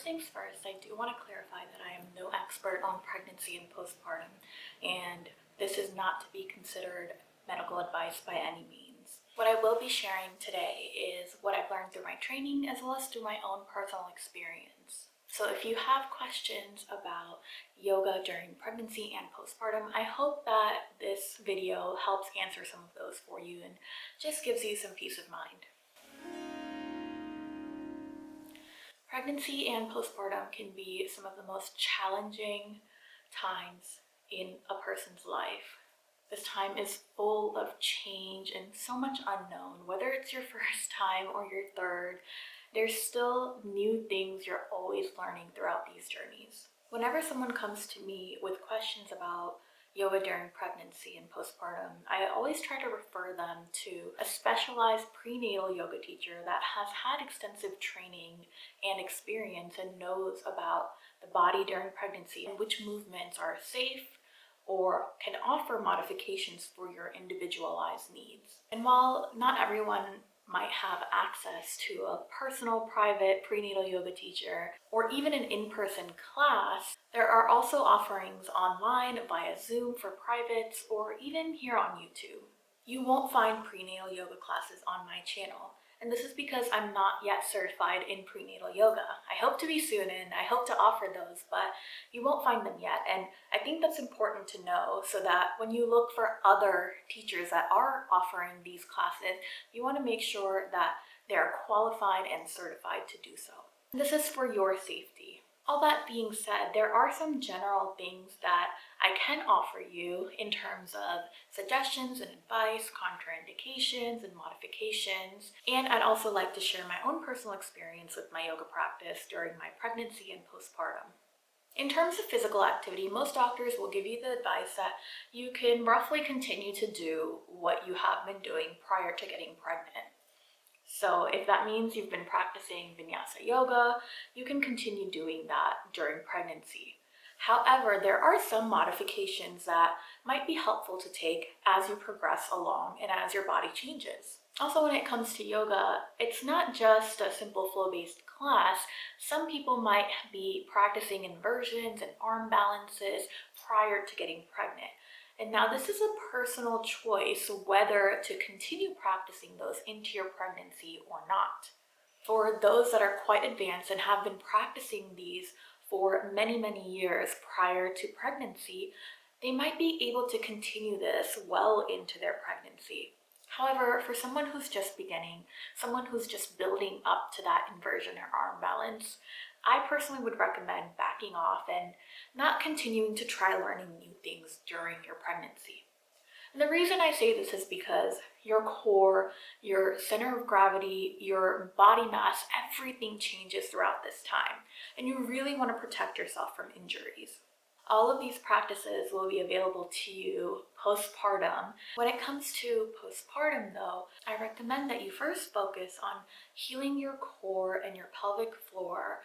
things first, I do want to clarify that I am no expert on pregnancy and postpartum, and this is not to be considered medical advice by any means. What I will be sharing today is what I've learned through my training as well as through my own personal experience. So if you have questions about yoga during pregnancy and postpartum, I hope that this video helps answer some of those for you and just gives you some peace of mind. Pregnancy and postpartum can be some of the most challenging times in a person's life. This time is full of change and so much unknown. Whether it's your first time or your third, there's still new things you're always learning throughout these journeys. Whenever someone comes to me with questions about yoga during pregnancy and postpartum, I always try to refer them to a specialized prenatal yoga teacher that has had extensive training and experience and knows about the body during pregnancy and which movements are safe or can offer modifications for your individualized needs. And while not everyone might have access to a personal, private prenatal yoga teacher or even an in-person class, there are also offerings online via Zoom for privates or even here on YouTube. You won't find prenatal yoga classes on my channel, and this is because I'm not yet certified in prenatal yoga. I hope to be soon, and I hope to offer those, but you won't find them yet. And I think that's important to know so that when you look for other teachers that are offering these classes, you want to make sure that they're qualified and certified to do so. This is for your safety. All that being said, there are some general things that I can offer you in terms of suggestions and advice, contraindications and modifications, and I'd also like to share my own personal experience with my yoga practice during my pregnancy and postpartum. In terms of physical activity, most doctors will give you the advice that you can roughly continue to do what you have been doing prior to getting pregnant. So if that means you've been practicing vinyasa yoga, you can continue doing that during pregnancy. However, there are some modifications that might be helpful to take as you progress along and as your body changes. Also, when it comes to yoga, it's not just a simple flow-based class. Some people might be practicing inversions and arm balances prior to getting pregnant. And now this is a personal choice whether to continue practicing those into your pregnancy or not. For those that are quite advanced and have been practicing these for many years prior to pregnancy, they might be able to continue this well into their pregnancy. However, for someone who's just beginning, someone who's just building up to that inversion or arm balance, I personally would recommend backing off and not continuing to try learning new things during your pregnancy. And the reason I say this is because your core, your center of gravity, your body mass, everything changes throughout this time, and you really want to protect yourself from injuries. All of these practices will be available to you postpartum. When it comes to postpartum though, I recommend that you first focus on healing your core and your pelvic floor,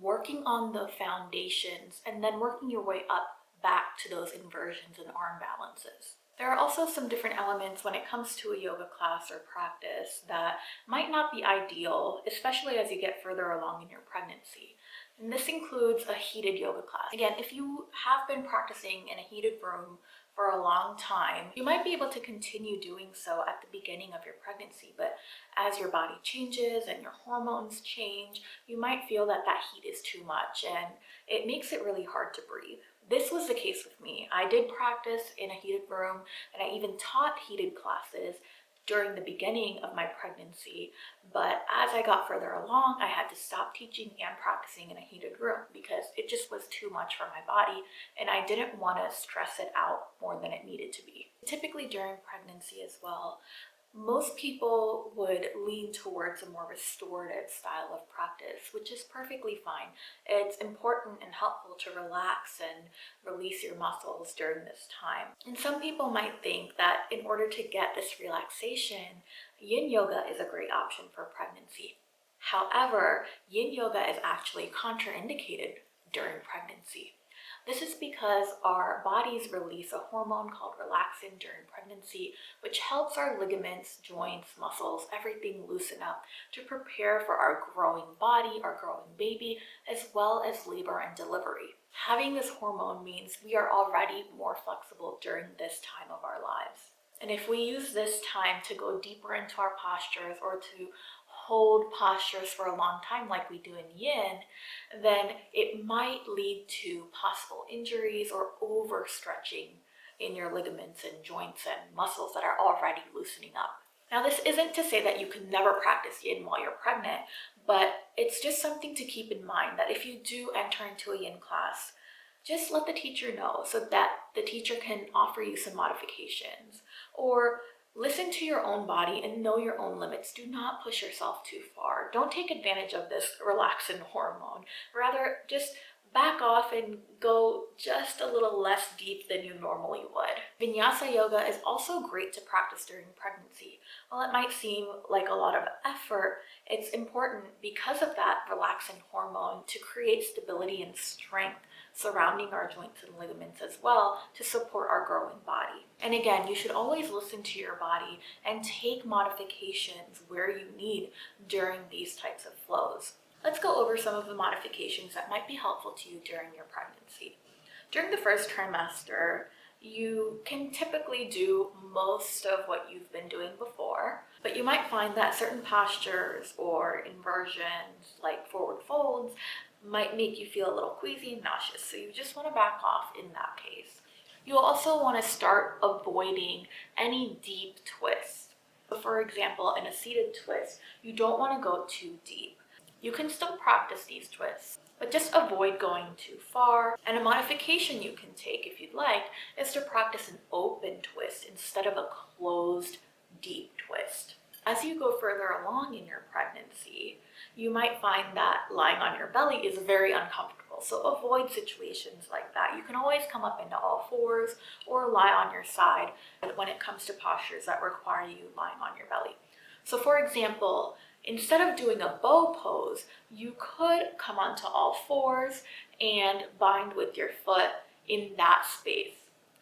working on the foundations, and then working your way up back to those inversions and arm balances. There are also some different elements when it comes to a yoga class or practice that might not be ideal, especially as you get further along in your pregnancy. And this includes a heated yoga class. Again, if you have been practicing in a heated room for a long time, you might be able to continue doing so at the beginning of your pregnancy, but as your body changes and your hormones change, you might feel that that heat is too much and it makes it really hard to breathe. This was the case with me. I did practice in a heated room and I even taught heated classes during the beginning of my pregnancy, but as I got further along, I had to stop teaching and practicing in a heated room because it just was too much for my body and I didn't want to stress it out more than it needed to be. Typically during pregnancy as well, most people would lean towards a more restorative style of practice, which is perfectly fine. It's important and helpful to relax and release your muscles during this time. And some people might think that in order to get this relaxation, yin yoga is a great option for pregnancy. However, yin yoga is actually contraindicated during pregnancy. This is because our bodies release a hormone called relaxin during pregnancy, which helps our ligaments, joints, muscles, everything loosen up to prepare for our growing body, our growing baby, as well as labor and delivery. Having this hormone means we are already more flexible during this time of our lives. And if we use this time to go deeper into our postures or to hold postures for a long time like we do in yin, then it might lead to possible injuries or overstretching in your ligaments and joints and muscles that are already loosening up. Now, this isn't to say that you can never practice yin while you're pregnant, but it's just something to keep in mind that if you do enter into a yin class, just let the teacher know so that the teacher can offer you some modifications, or listen to your own body and know your own limits. Do not push yourself too far. Don't take advantage of this relaxin hormone. Rather, just back off and go just a little less deep than you normally would. Vinyasa yoga is also great to practice during pregnancy. While it might seem like a lot of effort, it's important because of that relaxin hormone to create stability and strength surrounding our joints and ligaments as well to support our growing body. And again, you should always listen to your body and take modifications where you need during these types of flows. Let's go over some of the modifications that might be helpful to you during your pregnancy. During the first trimester, you can typically do most of what you've been doing before, but you might find that certain postures or inversions like forward folds might make you feel a little queasy and nauseous, so you just want to back off in that case. You'll also want to start avoiding any deep twists. So for example, in a seated twist, you don't want to go too deep. You can still practice these twists, but just avoid going too far. And a modification you can take, if you'd like, is to practice an open twist instead of a closed, deep twist. As you go further along in your pregnancy, you might find that lying on your belly is very uncomfortable. So avoid situations like that. You can always come up into all fours or lie on your side when it comes to postures that require you lying on your belly. So for example, instead of doing a bow pose, you could come onto all fours and bind with your foot in that space.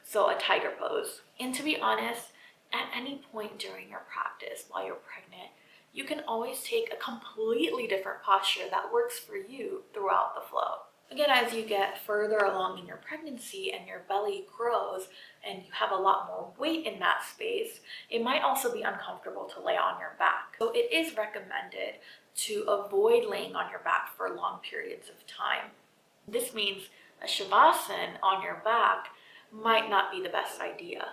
So a tiger pose. And to be honest, at any point during your practice while you're pregnant, you can always take a completely different posture that works for you throughout the flow. Again, as you get further along in your pregnancy and your belly grows and you have a lot more weight in that space, it might also be uncomfortable to lay on your back. So it is recommended to avoid laying on your back for long periods of time. This means a shavasana on your back might not be the best idea.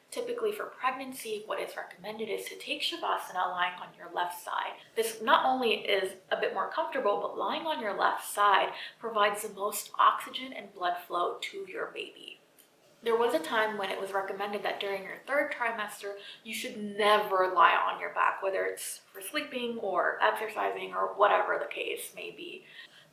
Typically for pregnancy, what is recommended is to take shavasana lying on your left side. This not only is a bit more comfortable, but lying on your left side provides the most oxygen and blood flow to your baby. There was a time when it was recommended that during your third trimester, you should never lie on your back, whether it's for sleeping or exercising or whatever the case may be.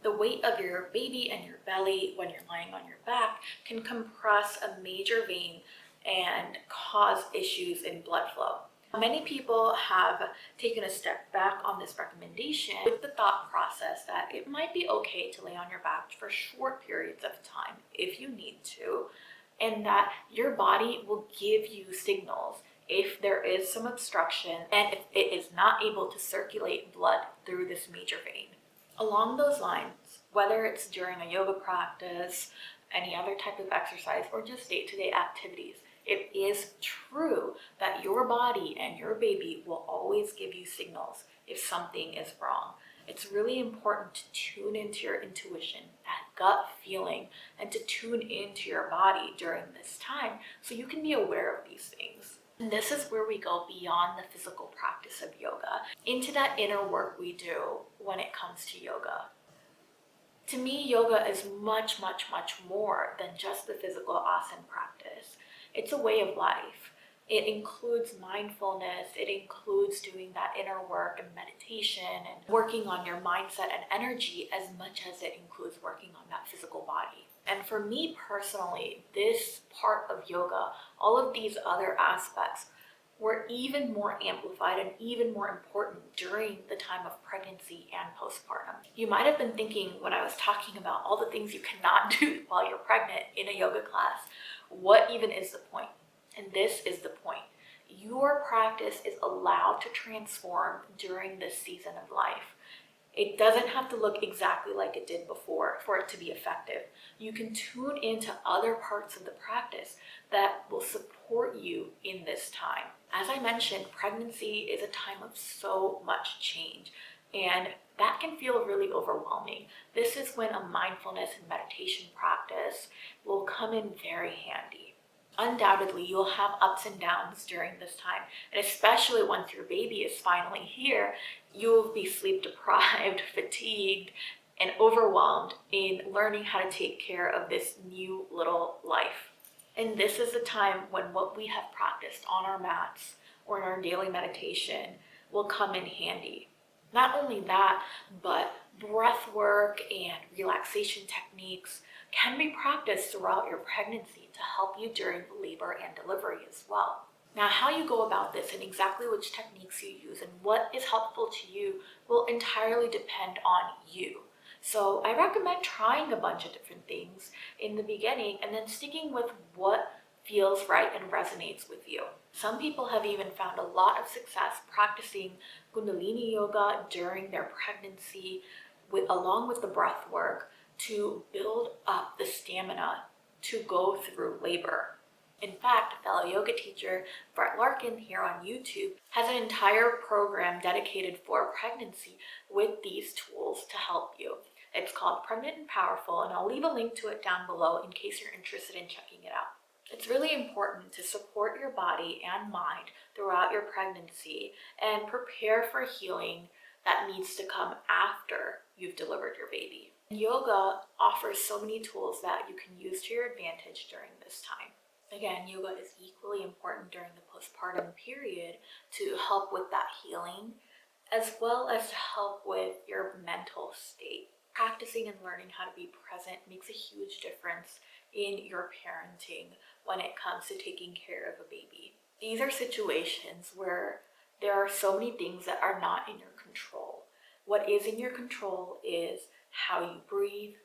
The weight of your baby and your belly when you're lying on your back can compress a major vein and cause issues in blood flow. Many people have taken a step back on this recommendation with the thought process that it might be okay to lay on your back for short periods of time if you need to, and that your body will give you signals if there is some obstruction and if it is not able to circulate blood through this major vein. Along those lines, whether it's during a yoga practice, any other type of exercise, or just day-to-day activities, it is true that your body and your baby will always give you signals if something is wrong. It's really important to tune into your intuition, that gut feeling, and to tune into your body during this time so you can be aware of these things. And this is where we go beyond the physical practice of yoga, into that inner work we do when it comes to yoga. To me, yoga is much, much, much more than just the physical asana practice. It's a way of life. It includes mindfulness, it includes doing that inner work and meditation and working on your mindset and energy as much as it includes working on that physical body. And for me personally, this part of yoga, all of these other aspects were even more amplified and even more important during the time of pregnancy and postpartum. You might have been thinking when I was talking about all the things you cannot do while you're pregnant in a yoga class, what even is the point? And this is the point. Your practice is allowed to transform during this season of life. It doesn't have to look exactly like it did before for it to be effective. You can tune into other parts of the practice that will support you in this time. As I mentioned, pregnancy is a time of so much change, and that can feel really overwhelming. This is when a mindfulness and meditation practice will come in very handy. Undoubtedly, you'll have ups and downs during this time, and especially once your baby is finally here, you'll be sleep deprived, fatigued, and overwhelmed in learning how to take care of this new little life. And this is the time when what we have practiced on our mats or in our daily meditation will come in handy. Not only that, but breath work and relaxation techniques can be practiced throughout your pregnancy to help you during labor and delivery as well. Now, how you go about this and exactly which techniques you use and what is helpful to you will entirely depend on you. So I recommend trying a bunch of different things in the beginning and then sticking with what feels right and resonates with you. Some people have even found a lot of success practicing Kundalini yoga during their pregnancy along with the breath work to build up the stamina to go through labor. In fact, a fellow yoga teacher, Larkin here on YouTube, has an entire program dedicated for pregnancy with these tools to help you. It's called Pregnant and Powerful, and I'll leave a link to it down below in case you're interested in checking it out. It's really important to support your body and mind throughout your pregnancy and prepare for healing that needs to come after you've delivered your baby. Yoga offers so many tools that you can use to your advantage during this time. Again, yoga is equally important during the postpartum period to help with that healing, as well as to help with your mental state. Practicing and learning how to be present makes a huge difference in your parenting when it comes to taking care of a baby. These are situations where there are so many things that are not in your control. What is in your control is how you breathe,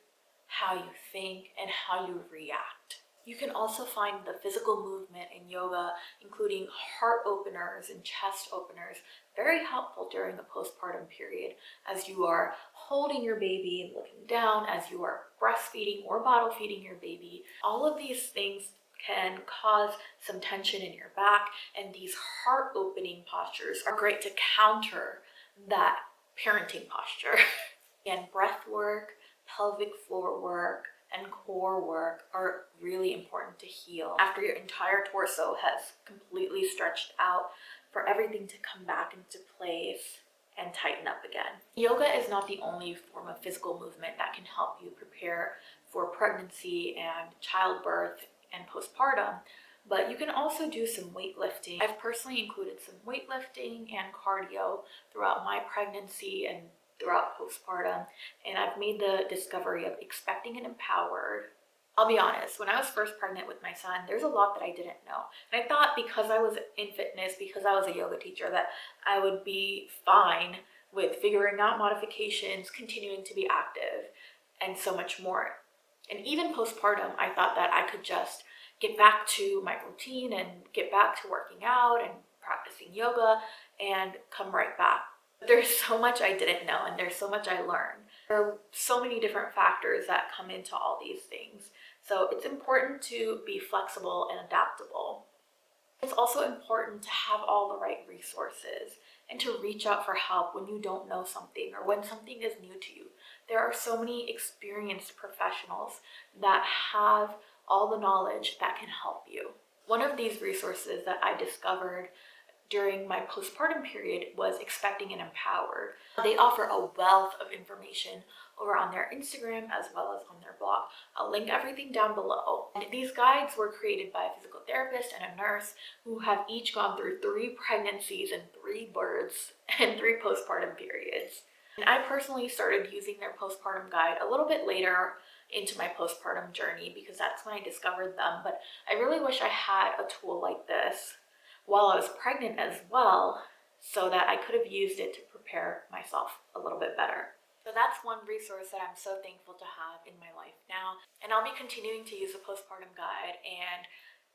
how you think, and how you react. You can also find the physical movement in yoga, including heart openers and chest openers, very helpful during the postpartum period as you are holding your baby and looking down, as you are breastfeeding or bottle feeding your baby. All of these things can cause some tension in your back, and these heart opening postures are great to counter that parenting posture. And breath work, pelvic floor work, and core work are really important to heal after your entire torso has completely stretched out, for everything to come back into place and tighten up again. Yoga is not the only form of physical movement that can help you prepare for pregnancy and childbirth and postpartum, but you can also do some weightlifting. I've personally included some weightlifting and cardio throughout my pregnancy and throughout postpartum, and I've made the discovery of expecting and empowered. I'll be honest, when I was first pregnant with my son, there's a lot that I didn't know. And I thought because I was in fitness, because I was a yoga teacher, that I would be fine with figuring out modifications, continuing to be active, and so much more. And even postpartum, I thought that I could just get back to my routine and get back to working out and practicing yoga and come right back. There's so much I didn't know, and there's so much I learned. There are so many different factors that come into all these things. So it's important to be flexible and adaptable. It's also important to have all the right resources and to reach out for help when you don't know something or when something is new to you. There are so many experienced professionals that have all the knowledge that can help you. One of these resources that I discovered during my postpartum period was Expecting and Empowered. They offer a wealth of information over on their Instagram as well as on their blog. I'll link everything down below. And these guides were created by a physical therapist and a nurse who have each gone through 3 pregnancies and 3 births and 3 postpartum periods. And I personally started using their postpartum guide a little bit later into my postpartum journey because that's when I discovered them. But I really wish I had a tool like this while I was pregnant as well, so that I could have used it to prepare myself a little bit better. So that's one resource that I'm so thankful to have in my life now. And I'll be continuing to use the postpartum guide, and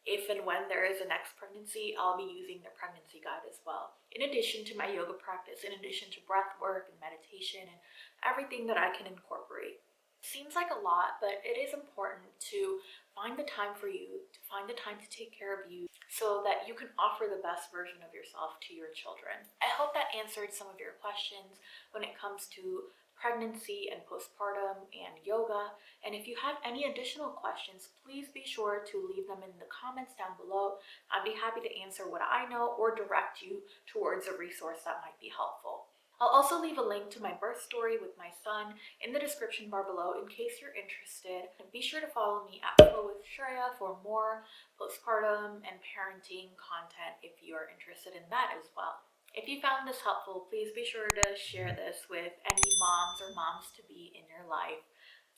if and when there is a next pregnancy, I'll be using the pregnancy guide as well. In addition to my yoga practice, in addition to breath work and meditation and everything that I can incorporate. Seems like a lot, but it is important to find the time for you, to find the time to take care of you so that you can offer the best version of yourself to your children. I hope that answered some of your questions when it comes to pregnancy and postpartum and yoga. And if you have any additional questions, please be sure to leave them in the comments down below. I'd be happy to answer what I know or direct you towards a resource that might be helpful. I'll also leave a link to my birth story with my son in the description bar below in case you're interested. And be sure to follow me at FLOWWITHSHREYA for more postpartum and parenting content if you're interested in that as well. If you found this helpful, please be sure to share this with any moms or moms-to-be in your life.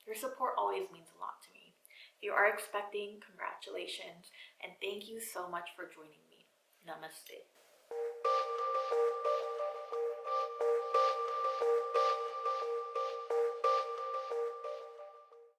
Your support always means a lot to me. If you are expecting, congratulations, and thank you so much for joining me. Namaste.